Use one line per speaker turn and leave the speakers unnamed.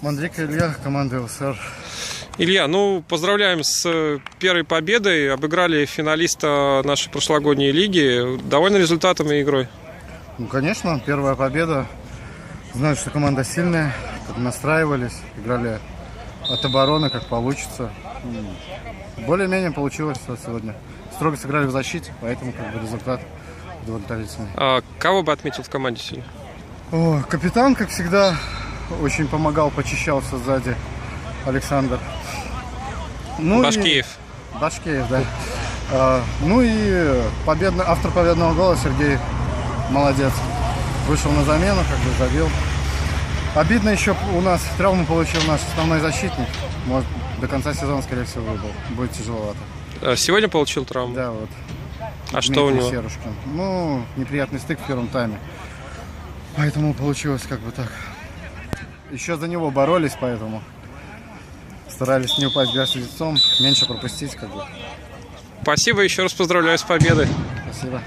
Мандрика Илья, команда ЛСР.
Илья, ну, поздравляем с первой победой. Обыграли финалиста нашей прошлогодней лиги. Довольны результатом и игрой?
Ну, конечно, первая победа. Знаю, что команда сильная, как настраивались, играли от обороны, как получится. Более-менее получилось все сегодня. Строго сыграли в защите, поэтому результат удовлетворительный.
А кого бы отметил в команде сегодня?
О, капитан, как всегда, очень помогал, почищался сзади. Александр. Ну
Башкеев.
Башкеев, да. Ну и автор победного гола Сергей молодец. Вышел на замену, забил. Обидно еще, у нас травму получил наш основной защитник. Может, до конца сезона, скорее всего, выбыл. Будет тяжеловато.
Сегодня получил травму?
Да, вот.
А что у него?
Серушкин. Ну, неприятный стык в первом тайме. Поэтому получилось так. Еще за него боролись, поэтому старались не упасть в грязь лицом, меньше пропустить.
Спасибо, еще раз поздравляю с победой.
Спасибо.